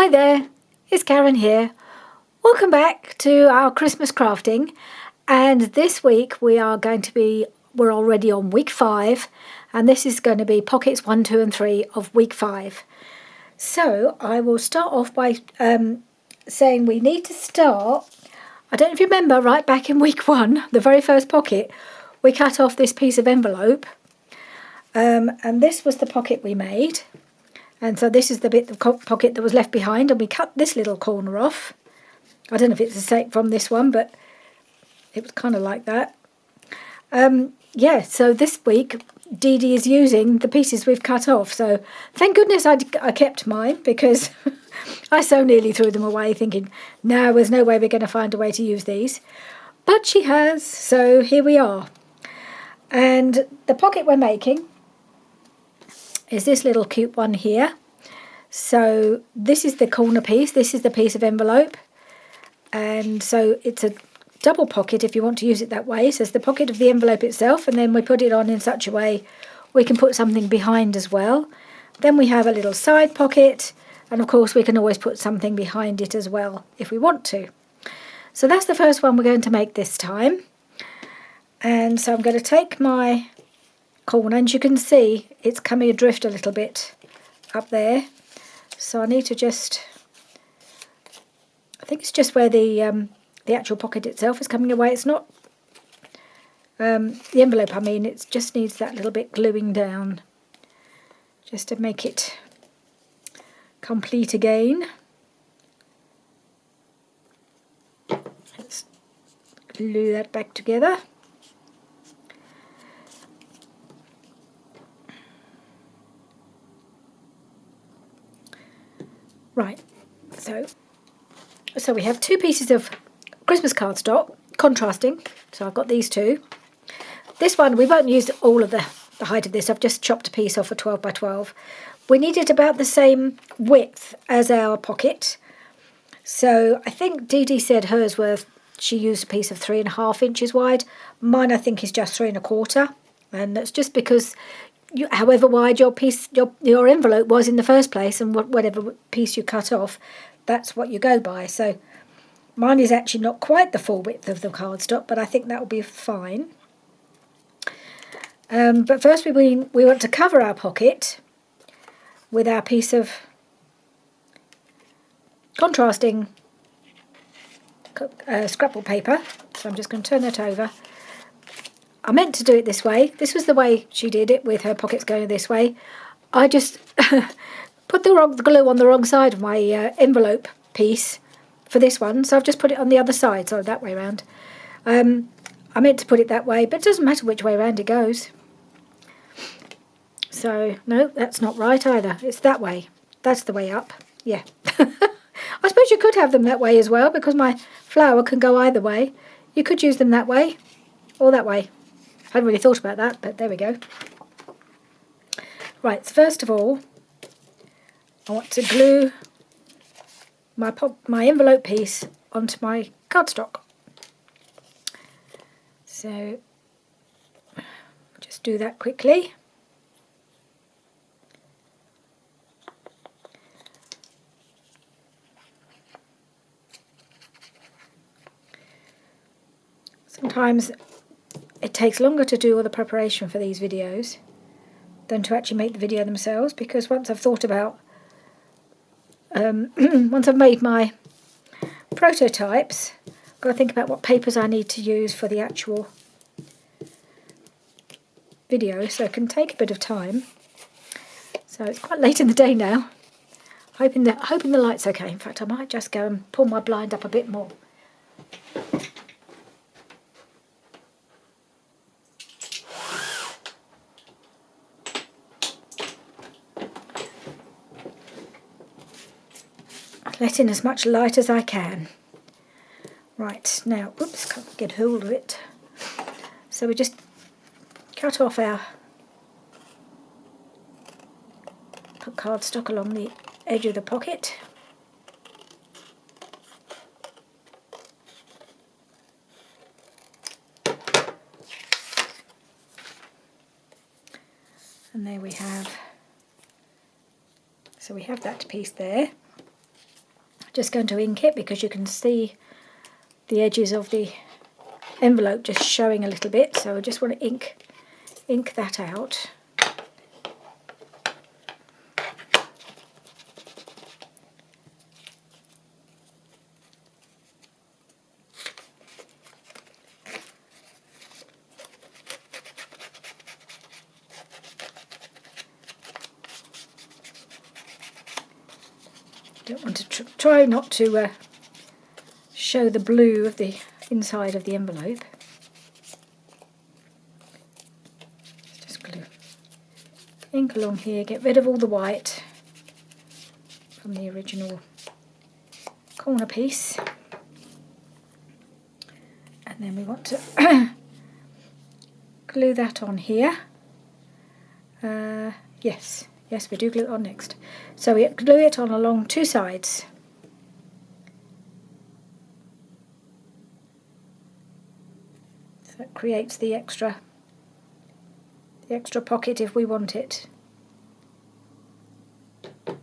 Hi there, it's Karen here. Welcome back to our Christmas crafting, and this week we're already on week 5, and this is going to be pockets 1, 2 and 3 of week 5. So I will start off by saying we need to start, I don't know if you remember, right back in week 1, the very first pocket, we cut off this piece of envelope, and this was the pocket we made. And so this is the bit of pocket that was left behind, and we cut this little corner off. I don't know if it's the same from this one, but it was kind of like that. Yeah, so this week Dee Dee is using the pieces we've cut off. So thank goodness I kept mine, because I so nearly threw them away thinking, no, there's no way we're going to find a way to use these. But she has, so here we are. And the pocket we're making is this little cute one here. So this is the corner piece, this is the piece of envelope, and so it's a double pocket if you want to use it that way. So it's the pocket of the envelope itself, and then we put it on in such a way we can put something behind as well. Then we have a little side pocket, and of course we can always put something behind it as well if we want to. So that's the first one we're going to make this time. And so I'm going to take my corner, and you can see it's coming adrift a little bit up there, so I need to just, I think it's just where the actual pocket itself is coming away. It's not the envelope, I mean, it just needs that little bit gluing down just to make it complete again. Let's glue that back together. Right, so we have two pieces of Christmas cardstock, contrasting, so I've got these two. This one, we won't use all of the height of this, I've just chopped a piece off a 12 by 12. We need it about the same width as our pocket. So I think Dee Dee said hers she used a piece of 3.5 inches wide. Mine I think is just 3 1/4, and that's just because however wide your envelope was in the first place, and whatever piece you cut off, that's what you go by. So mine is actually not quite the full width of the cardstock, but I think that will be fine. But first we want to cover our pocket with our piece of contrasting scrapbook paper. So I'm just going to turn that over. I meant to do it this way. This was the way she did it, with her pockets going this way. I just put the glue on the wrong side of my envelope piece for this one, so I've just put it on the other side, so that way around. I meant to put it that way, but it doesn't matter which way around it goes. So, no, that's not right either. It's that way. That's the way up. Yeah. I suppose you could have them that way as well, because my flower can go either way. You could use them that way or that way. I hadn't really thought about that, but there we go. Right, so first of all, I want to glue my envelope piece onto my cardstock. So, just do that quickly. Sometimes it takes longer to do all the preparation for these videos than to actually make the video themselves, because once I've thought about, once I've made my prototypes, I've got to think about what papers I need to use for the actual video, so it can take a bit of time. So it's quite late in the day now. Hoping the light's okay. In fact, I might just go and pull my blind up a bit more. Let in as much light as I can. Right, now, oops, can't get hold of it. So we just cut off our cardstock along the edge of the pocket. And there we have, so we have that piece there. just going to ink it because you can see the edges of the envelope just showing a little bit, so I just want to ink that out. Don't want to try not to show the blue of the inside of the envelope. Just glue ink along here, get rid of all the white from the original corner piece, and then we want to glue that on here. Yes, we do glue it on next. So we glue it on along two sides. So that creates the extra pocket if we want it. Make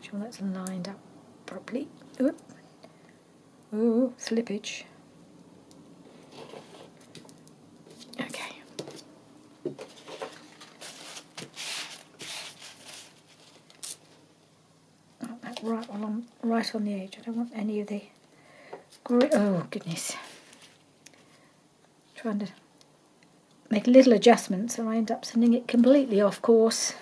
sure that's lined up properly. Oop. Ooh, slippage. Okay. Oh, that right on the edge. I don't want any of the oh goodness. Trying to make little adjustments and I end up sending it completely off course.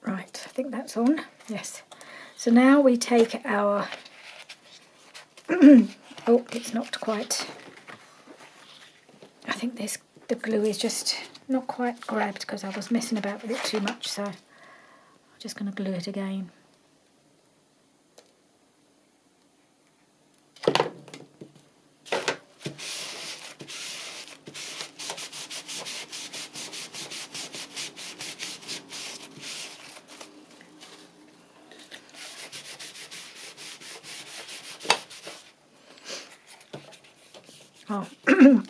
Right, I think that's on. Yes. So now we take our oh, it's not quite. I think the glue is just not quite grabbed because I was messing about with it too much, so I'm just going to glue it again. Oh,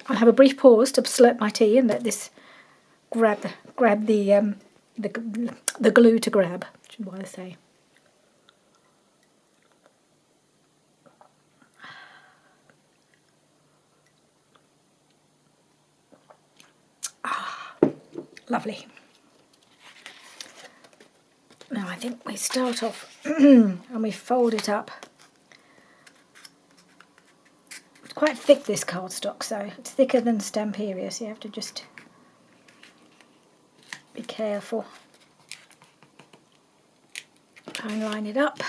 I'll have a brief pause to slurp my tea and let this grab the glue to grab, which is what I say. Ah, lovely. Now I think we start off and we fold it up. It's quite thick, this cardstock, so it's thicker than Stamperia, so you have to just be careful. Try and line it up.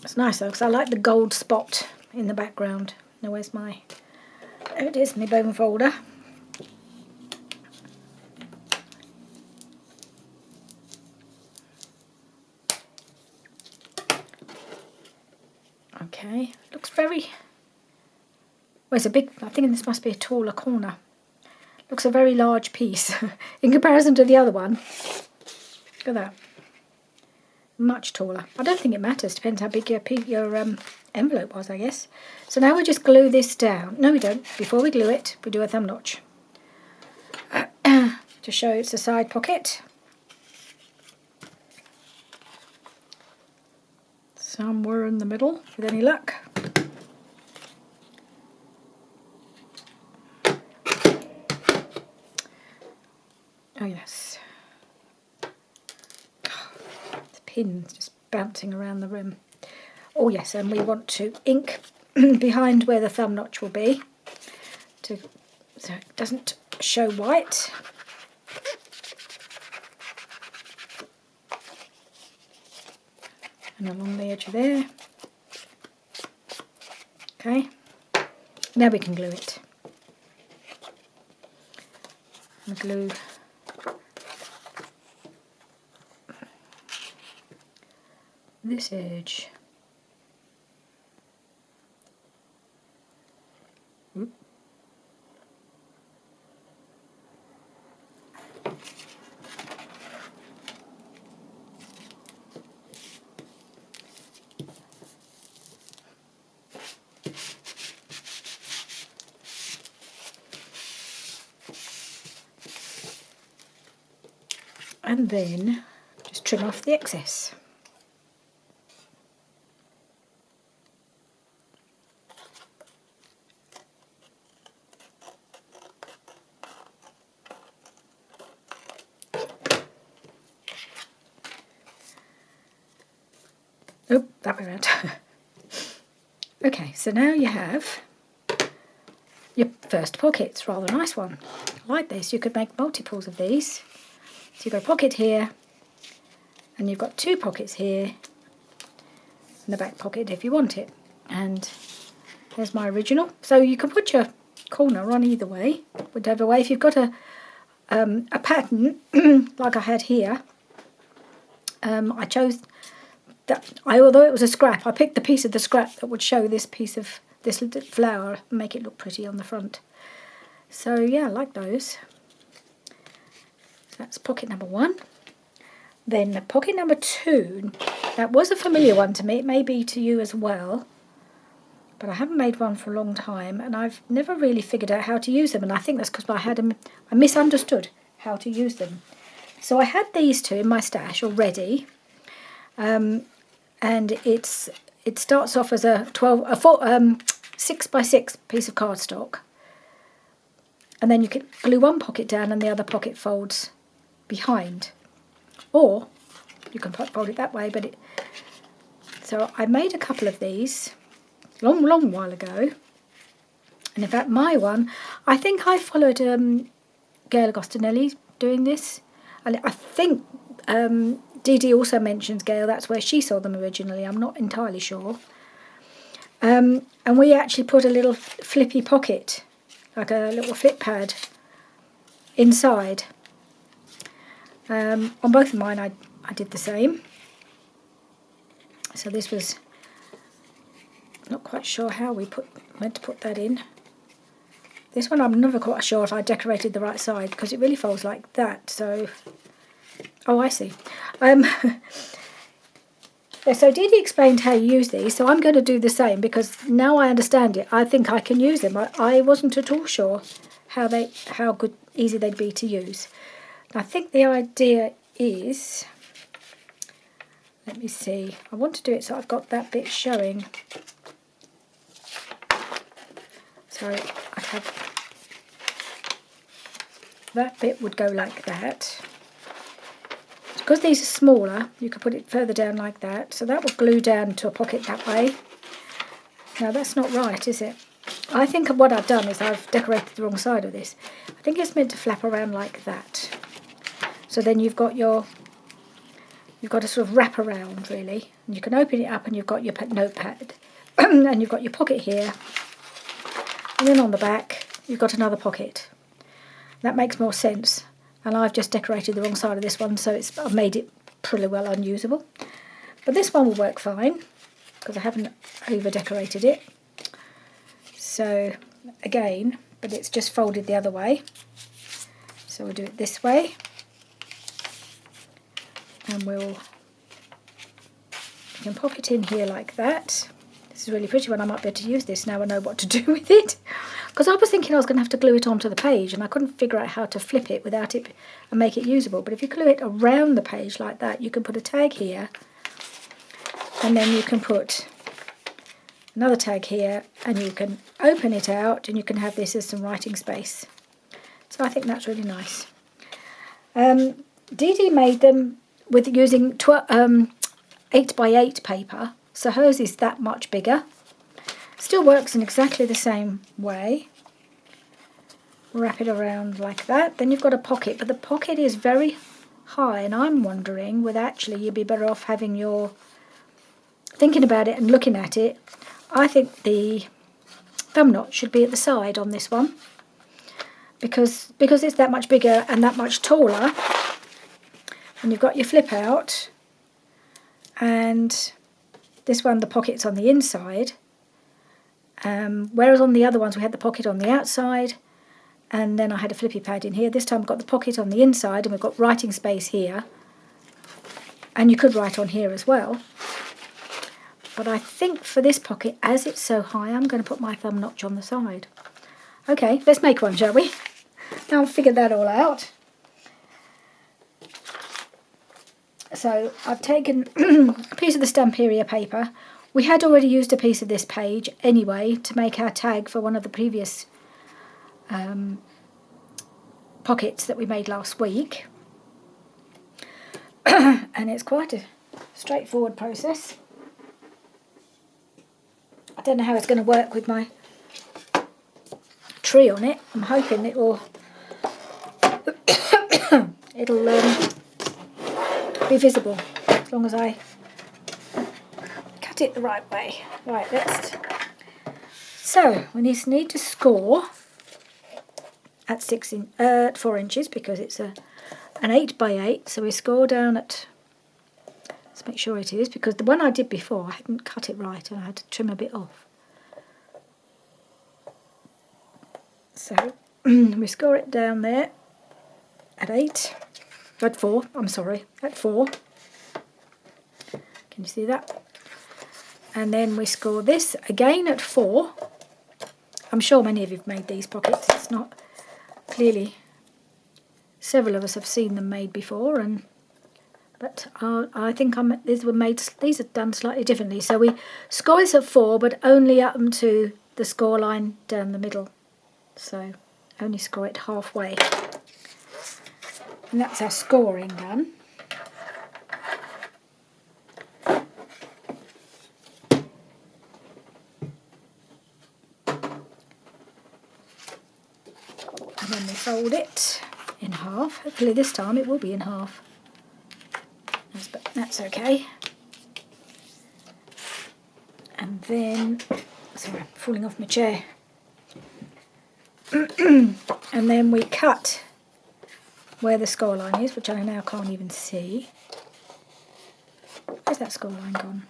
It's nice though, because I like the gold spot in the background. Now where's my... There it is, my bone folder. Okay, looks very... Well, it's a big... I think this must be a taller corner. Looks a very large piece in comparison to the other one. Look at that. Much taller. I don't think it matters. Depends how big your envelope was, I guess. So now we just glue this down. No, we don't. Before we glue it, we do a thumb notch to show it's a side pocket. Somewhere in the middle, with any luck. Oh yes. The pin's just bouncing around the room. Oh yes, and we want to ink behind where the thumb notch will be, so it doesn't show white. And along the edge of there. Okay, now we can glue it. And glue this edge. and then just trim off the excess. Oh, that way around. Okay, so now you have your first pocket. It's rather a nice one. I like this. You could make multiples of these. So you've got a pocket here, and you've got 2 pockets here, and the back pocket if you want it. And there's my original. So you can put your corner on either way, whichever way. If you've got a pattern like I had here, I chose that. Although it was a scrap, I picked the piece of the scrap that would show this piece of this little flower and make it look pretty on the front. So yeah, I like those. So that's pocket number 1. Then pocket number 2, that was a familiar one to me. It may be to you as well, but I haven't made one for a long time, and I've never really figured out how to use them. And I think that's because I misunderstood how to use them. So I had these 2 in my stash already, and it starts off as a 6x6 piece of cardstock, and then you can glue one pocket down and the other pocket folds behind, or you can fold it that way. So I made a couple of these long while ago, and in fact my one, I think I followed Gail Agostinelli doing this, and I think Dee Dee also mentions Gail. That's where she saw them originally. I'm not entirely sure. And we actually put a little flippy pocket, like a little flip pad, inside. On both of mine I did the same. So this was, not quite sure how we meant to put that in. This one I'm never quite sure if I decorated the right side, because it really folds like that. So, oh, I see. So Dee Dee explained how you use these, so I'm going to do the same, because now I understand it. I think I can use them. I wasn't at all sure how easy they'd be to use. I think the idea is, let me see, I want to do it so I've got that bit showing. So I have, that bit would go like that. Because these are smaller, you could put it further down like that. So that will glue down to a pocket that way. Now that's not right, is it? I think what I've done is I've decorated the wrong side of this. I think it's meant to flap around like that. So then you've got a sort of wrap around really. And you can open it up and you've got your notepad. And you've got your pocket here. And then on the back, you've got another pocket. That makes more sense. And I've just decorated the wrong side of this one, so I've made it pretty well unusable. But this one will work fine, because I haven't over-decorated it. So, again, but it's just folded the other way. So we'll do it this way. And you can pop it in here like that. This is really pretty when I might be able to use this. Now I know what to do with it. Because I was thinking I was going to have to glue it onto the page, and I couldn't figure out how to flip it without it and make it usable. But if you glue it around the page like that, you can put a tag here, and then you can put another tag here, and you can open it out, and you can have this as some writing space. So I think that's really nice. Dee Dee made them with using 8x8 paper, so hers is that much bigger. Still works in exactly the same way. Wrap it around like that. Then you've got a pocket, but the pocket is very high, and I'm wondering whether actually you'd be better off having thinking about it and looking at it. I think the thumb notch should be at the side on this one, because it's that much bigger and that much taller. And you've got your flip out, and this one the pocket's on the inside. Whereas on the other ones we had the pocket on the outside, and then I had a flippy pad in here. This time I've got the pocket on the inside, and we've got writing space here, and you could write on here as well. But I think for this pocket, as it's so high, I'm going to put my thumb notch on the side. Okay, let's make one, shall we? Now I've figured that all out. So I've taken a piece of the Stamperia paper. We had already used a piece of this page anyway to make our tag for one of the previous pockets that we made last week. And it's quite a straightforward process. I don't know how it's going to work with my tree on it. I'm hoping it'll be visible as long as I cut it the right way. Right, so we need to score at 4 inches because it's an 8 by 8. So we score down at, let's make sure it is, because the one I did before I hadn't cut it right and I had to trim a bit off. So we score it down there at 4. I'm sorry, at 4. Can you see that? And then we score this again at 4. I'm sure many of you have made these pockets. It's not clearly. Several of us have seen them made before, but I think these are done slightly differently. So we score this at 4, but only up to the score line down the middle. So only score it halfway. And that's our scoring done. And then we fold it in half. Hopefully this time it will be in half. But that's okay. And then, sorry, I'm falling off my chair. And then we cut where the score line is, which I now can't even see. Where's that score line gone?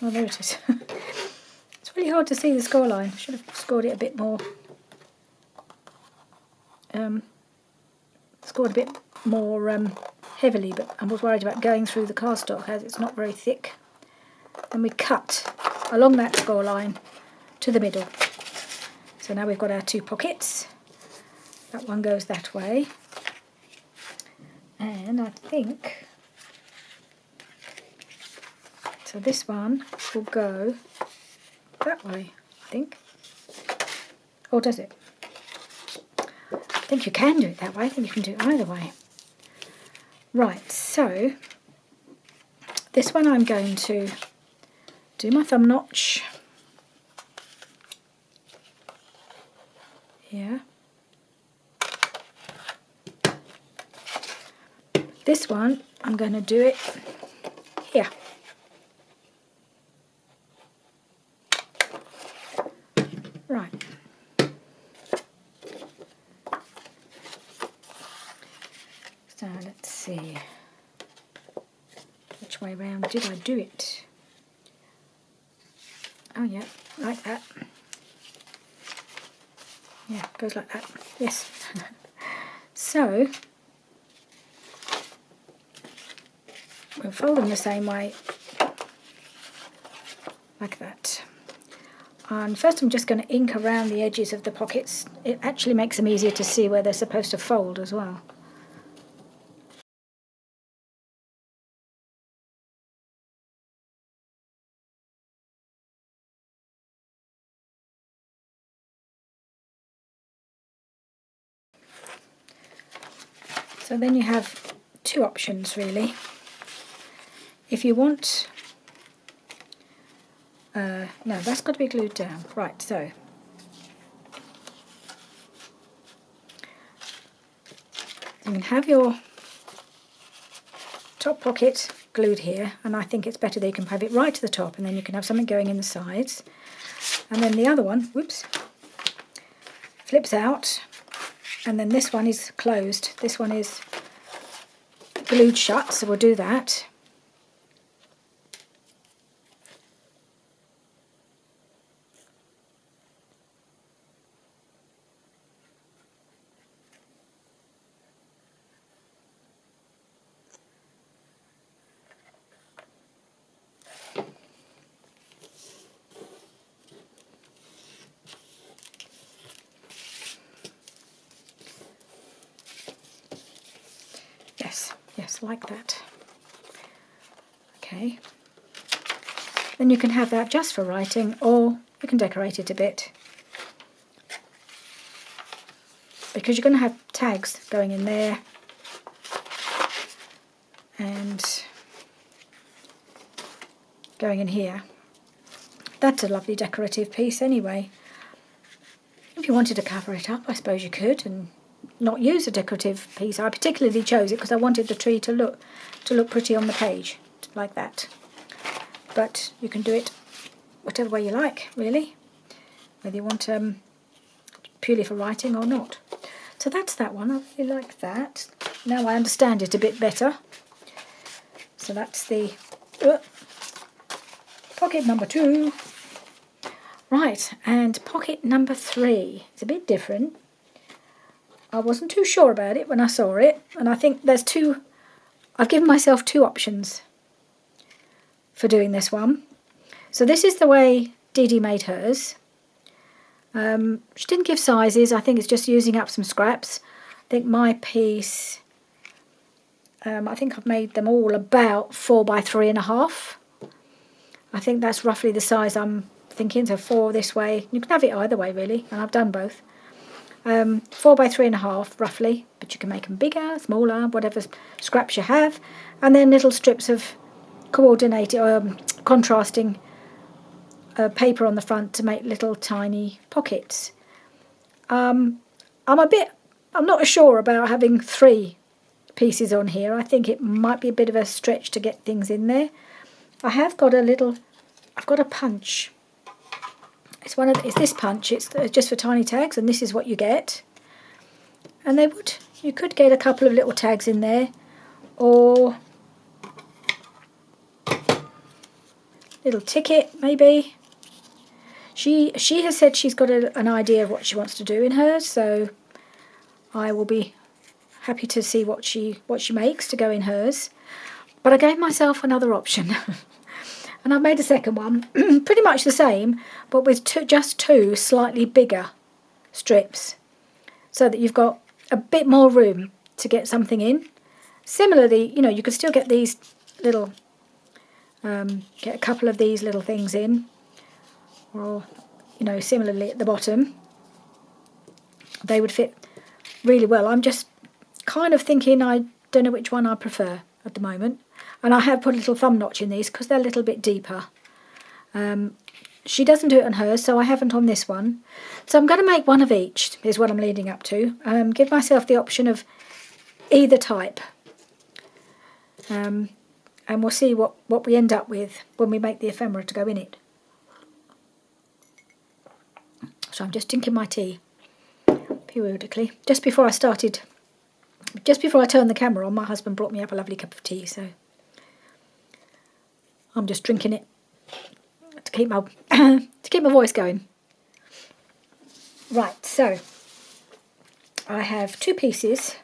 Oh, there it is. It's really hard to see the score line. I should have scored it a bit more. Scored a bit more heavily, but I was worried about going through the cardstock as it's not very thick. And we cut along that score line to the middle. So now we've got our 2 pockets. That one goes that way. And I think, so this one will go that way, I think. Or does it? I think you can do it that way. I think you can do it either way. Right, so this one I'm going to do my thumb notch here. This one I'm going to do it here. Right. So let's see, which way round did I do it? Oh yeah, like that. Yeah, it goes like that. Yes. So we'll fold them the same way, like that. And first I'm just going to ink around the edges of the pockets. It actually makes them easier to see where they're supposed to fold as well. So then you have 2 options really. If you want, no, that's got to be glued down. Right, so you can have your top pocket glued here, and I think it's better that you can have it right to the top, and then you can have something going in the sides. And then the other one, whoops, flips out, and then this one is closed. This one is glued shut, so we'll do that. just like that. Okay. Then you can have that just for writing, or you can decorate it a bit. Because you're going to have tags going in there. And going in here. That's a lovely decorative piece anyway. If you wanted to cover it up, I suppose you could and not use a decorative piece. I particularly chose it because I wanted the tree to look pretty on the page, like that. But you can do it whatever way you like, really. Whether you want purely for writing or not. So that's that one. I really like that. Now I understand it a bit better. So that's the pocket number 2. Right, and pocket number 3. It's a bit different. I wasn't too sure about it when I saw it, and I think there's two. I've given myself 2 options for doing this one. So this is the way Dee Dee made hers. She didn't give sizes. I think it's just using up some scraps. I think my piece, I think I've made them all about 4 by 3.5. I think that's roughly the size I'm thinking. So 4 this way. You can have it either way really, and I've done both. 4 by 3.5 roughly, but you can make them bigger, smaller, whatever scraps you have, and then little strips of contrasting paper on the front to make little tiny pockets. I'm not sure about having 3 pieces on here. I think it might be a bit of a stretch to get things in there. I've got a punch. It's this punch. It's just for tiny tags, and this is what you get. And you could get a couple of little tags in there, or little ticket maybe. She has said she's got an idea of what she wants to do in hers, so I will be happy to see what she makes to go in hers. But I gave myself another option. And I've made a second one, pretty much the same, but with just 2 slightly bigger strips, so that you've got a bit more room to get something in. Similarly, you could still get these little, get a couple of these little things in, or, similarly at the bottom. They would fit really well. I'm just kind of thinking I don't know which one I prefer at the moment. And I have put a little thumb notch in these because they're a little bit deeper. She doesn't do it on hers, so I haven't on this one. So I'm going to make one of each, is what I'm leading up to. Give myself the option of either type. And we'll see what we end up with when we make the ephemera to go in it. So I'm just drinking my tea periodically. Just before I turned the camera on, my husband brought me up a lovely cup of tea, so I'm just drinking it to keep my voice going. Right, so I have 2 pieces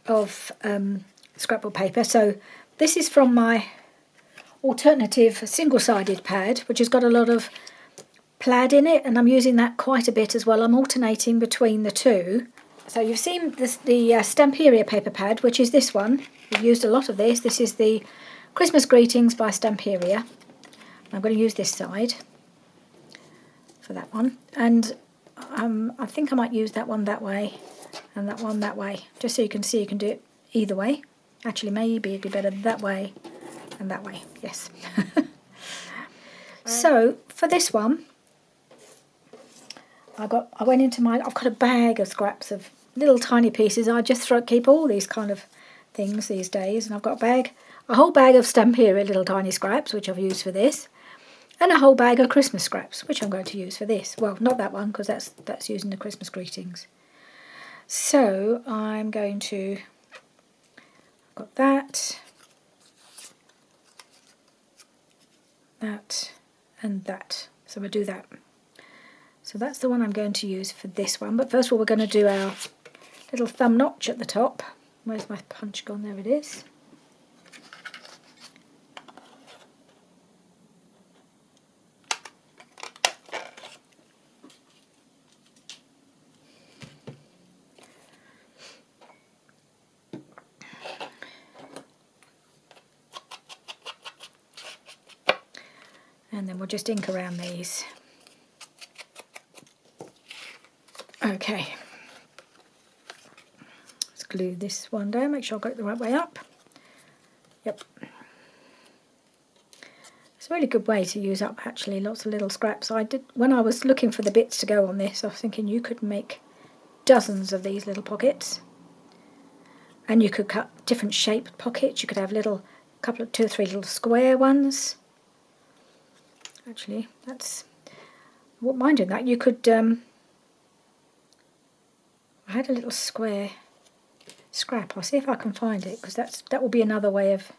of scrapbook paper. So this is from my alternative single-sided pad, which has got a lot of plaid in it, and I'm using that quite a bit as well. I'm alternating between the 2. So you've seen the Stamperia paper pad, which is this one. We've used a lot of this. This is the Christmas Greetings by Stamperia. I'm going to use this side for that one. And I think I might use that one that way and that one that way, just so you can see you can do it either way. Actually, maybe it'd be better that way and that way. Yes. So for this one, I've got a bag of scraps of little tiny pieces. I just keep all these kind of things these days, and I've got a whole bag of Stamperia little tiny scraps, which I've used for this, and a whole bag of Christmas scraps, which I'm going to use for this. Well, not that one, because that's using the Christmas greetings. So I'm going to, I've got that, and that. So we'll do that. So that's the one I'm going to use for this one. But first of all, we're going to do our little thumb notch at the top. Where's my punch gone? There it is. then we'll just ink around these. Okay. Let's glue this one down, make sure I've got it the right way up. Yep. It's a really good way to use up actually lots of little scraps. When I was looking for the bits to go on this, I was thinking you could make dozens of these little pockets. And you could cut different shaped pockets. You could have two or three little square ones. Actually, I wouldn't mind doing that. You could, I had a little square scrap. I'll see if I can find it, because that will be another way of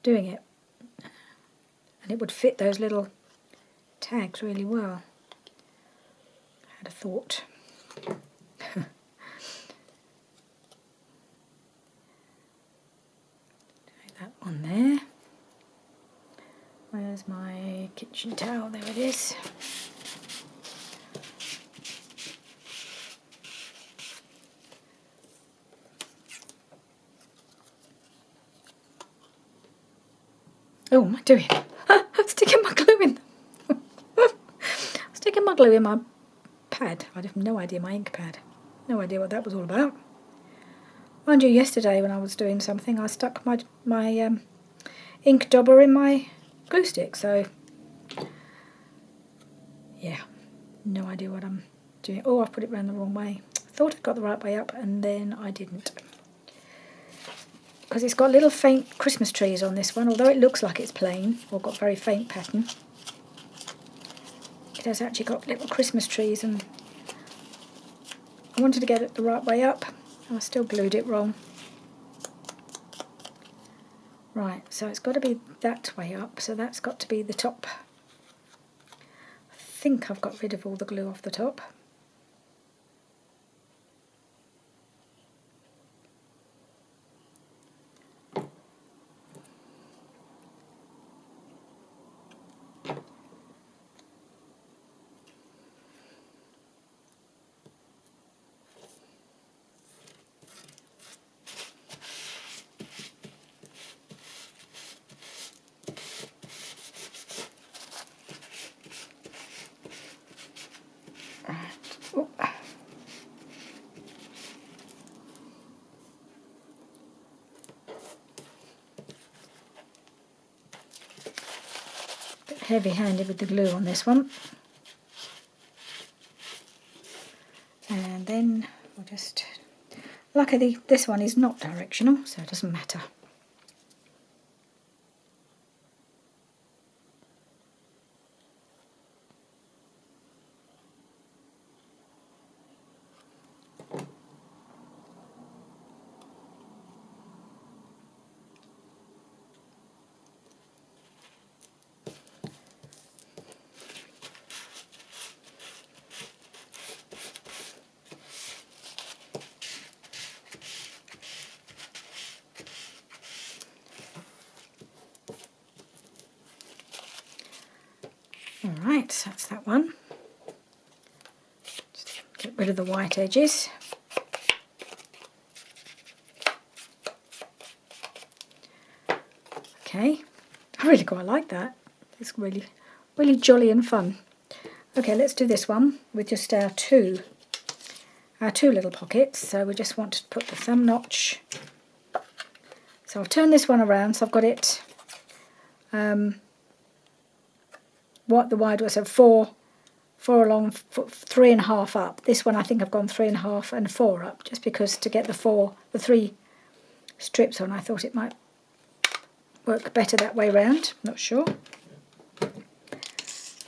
doing it. And it would fit those little tags really well. I had a thought. That one there. Where's my kitchen towel? There it is. Oh, what am I doing? I'm sticking my glue in. Sticking my glue in my pad. I have no idea, my ink pad. No idea what that was all about. Mind you, yesterday when I was doing something, I stuck my ink dauber in my glue stick, so yeah, no idea what I'm doing. Oh, I've put it round the wrong way. I thought I got the right way up, and then I didn't. Because it's got little faint Christmas trees on this one, although it looks like it's plain, or got very faint pattern. It has actually got little Christmas trees, and I wanted to get it the right way up. I still glued it wrong. Right, so it's got to be that way up, so that's got to be the top. I think I've got rid of all the glue off the top. Heavy-handed with the glue on this one, and then we'll just, luckily this one is not directional, so it doesn't matter. Alright, so that's that one. Just get rid of the white edges. Okay, I really quite like that. It's really, really jolly and fun. Okay, let's do this one with just our two little pockets. So we just want to put the thumb notch. So I've turned this one around, so I've got it what the wide was, so four along, 3.5 up. This one I think I've gone 3.5 and 4 up, just because to get the 3 strips on, I thought it might work better that way round. Not sure.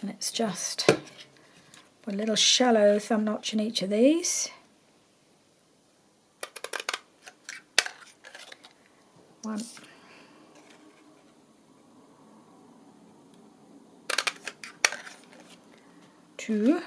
Let's just put a little shallow thumb notch in each of these. One. 2.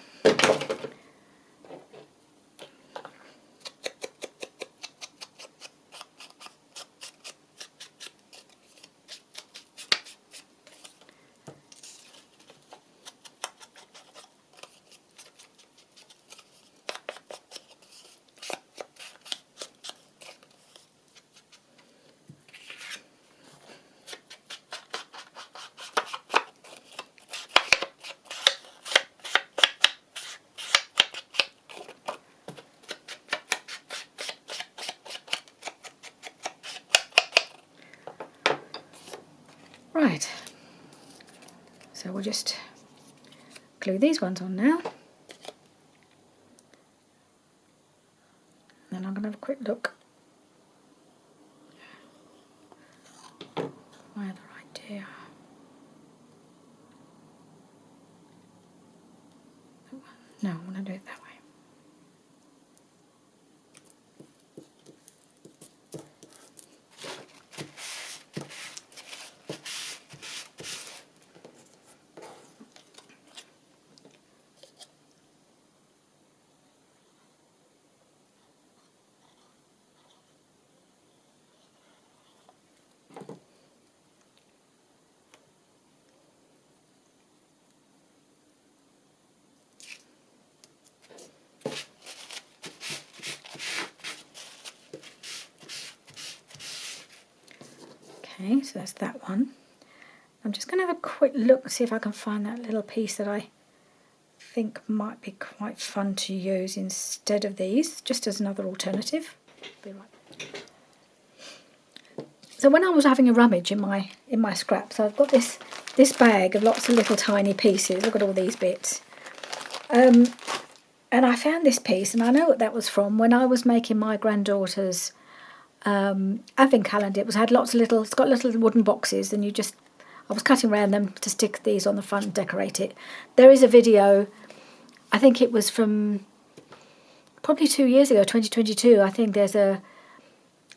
we'll just glue these ones on now. Then I'm going to have a quick look. My other idea. No, I want to do it that way. Okay, so that's that one. I'm just going to have a quick look and see if I can find that little piece that I think might be quite fun to use instead of these, just as another alternative. Be right. So when I was having a rummage in my scraps, I've got this bag of lots of little tiny pieces. I've got all these bits. And I found this piece, and I know what that was from when I was making my granddaughter's advent calendar. It's got little wooden boxes, and I was cutting around them to stick these on the front and decorate it. There is a video, I think it was from probably 2 years ago, 2022. I think there's a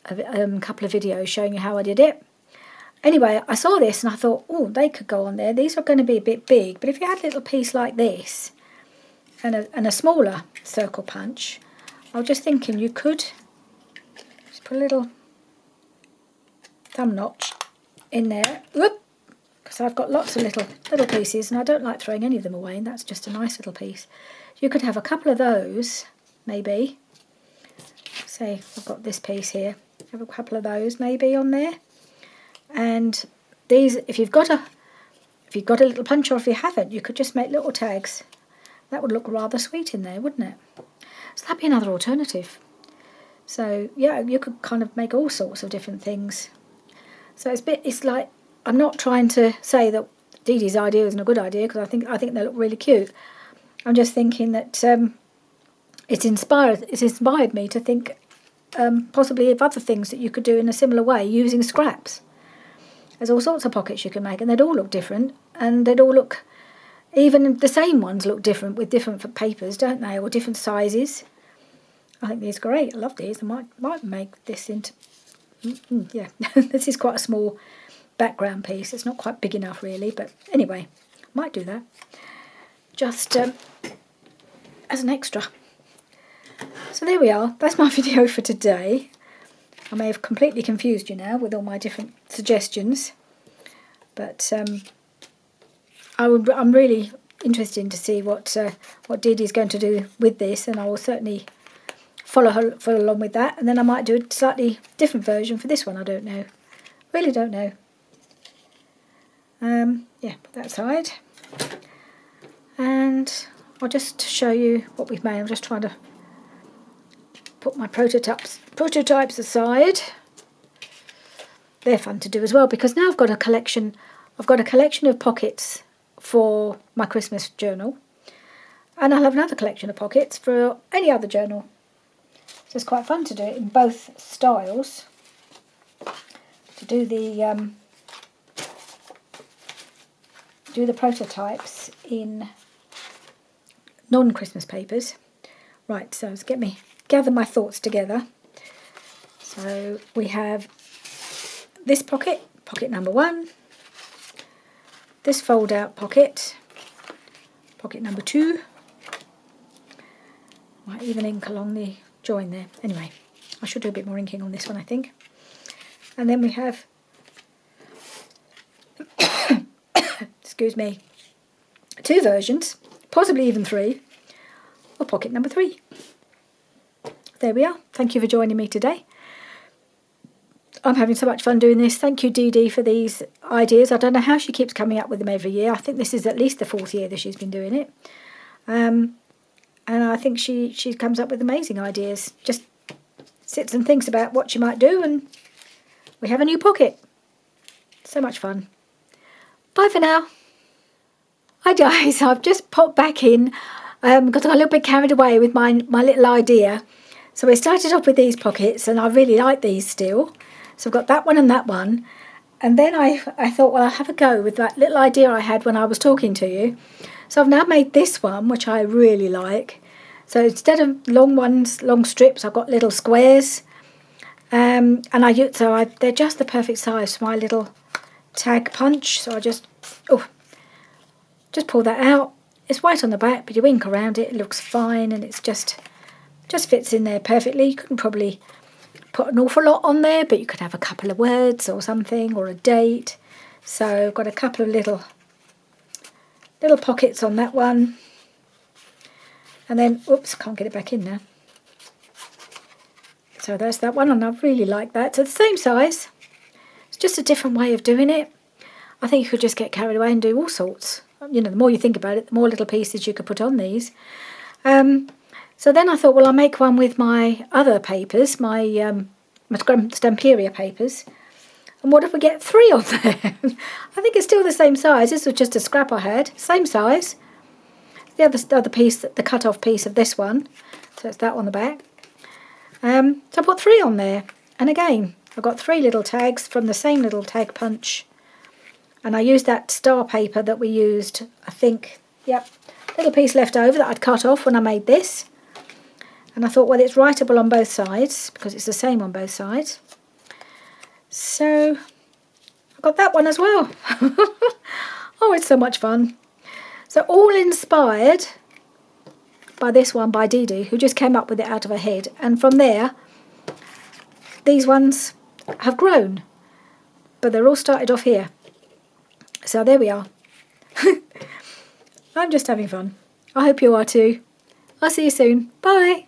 couple of videos showing you how I did it. Anyway, I saw this and I thought, oh, they could go on there. These are going to be a bit big, but if you had a little piece like this and a smaller circle punch, I was just thinking you could just put a little thumb notch in there. Whoop! Because I've got lots of little pieces and I don't like throwing any of them away, and that's just a nice little piece. You could have a couple of those, maybe. Say I've got this piece here. Have a couple of those maybe on there. And these, if you've got a little punch, or if you haven't, you could just make little tags. That would look rather sweet in there, wouldn't it? So that'd be another alternative. So yeah, you could kind of make all sorts of different things. So it's like, I'm not trying to say that Dee Dee's idea isn't a good idea, because I think they look really cute. I'm just thinking that it's inspired me to think possibly of other things that you could do in a similar way using scraps. There's all sorts of pockets you can make, and they'd all look different, and they'd all look, even the same ones look different with different papers, don't they, or different sizes. I think these are great. I love these. I might make this into, yeah, this is quite a small background piece. It's not quite big enough really, but anyway, might do that. Just as an extra. So there we are. That's my video for today. I may have completely confused you now with all my different suggestions, but I'm really interested to see what Dee Dee's going to do with this, and I will certainly follow along with that, and then I might do a slightly different version for this one. I don't know. Really don't know. Yeah, put that aside. And I'll just show you what we've made. I'm just trying to put my prototypes aside. They're fun to do as well, because now I've got a collection of pockets for my Christmas journal, and I'll have another collection of pockets for any other journal. So it's quite fun to do it in both styles. To do the prototypes in non-Christmas papers. Right, so let's gather my thoughts together. So we have this pocket number 1. This fold-out pocket number 2. Might even ink along the join there. Anyway, I should do a bit more inking on this one, I think. And then we have, excuse me, 2 versions, possibly even 3, of pocket number 3. There we are. Thank you for joining me today. I'm having so much fun doing this. Thank you, Dee Dee, for these ideas. I don't know how she keeps coming up with them every year. I think this is at least the 4th year that she's been doing it. And I think she comes up with amazing ideas. Just sits and thinks about what she might do, and we have a new pocket. So much fun. Bye for now. Hi guys, I've just popped back in because I got a little bit carried away with my little idea. So we started off with these pockets and I really like these still. So I've got that one and that one. And then I thought, well, I'll have a go with that little idea I had when I was talking to you. So I've now made this one, which I really like. So instead of long ones, long strips, I've got little squares. They're just the perfect size for my little tag punch. So I just pull that out. It's white on the back, but you ink around it, it looks fine, and it's just fits in there perfectly. You couldn't probably put an awful lot on there, but you could have a couple of words or something, or a date. So I've got a couple of little pockets on that one. And then, oops, can't get it back in now. So there's that one, and I really like that. So the same size. It's just a different way of doing it. I think you could just get carried away and do all sorts. You know, the more you think about it, the more little pieces you could put on these. So then I thought, well, I'll make one with my other papers, my Stamperia papers. And what if we get 3 on there? I think it's still the same size. This was just a scrap I had. Same size. The other piece, the cut-off piece of this one. So it's that on the back. So I put 3 on there. And again, I've got 3 little tags from the same little tag punch. And I used that star paper that we used, I think, yep, little piece left over that I'd cut off when I made this. And I thought, well, it's writable on both sides because it's the same on both sides. So I've got that one as well. Oh, it's so much fun. So all inspired by this one by Dee Dee, who just came up with it out of her head. And from there, these ones have grown. But they're all started off here. So there we are. I'm just having fun. I hope you are too. I'll see you soon. Bye.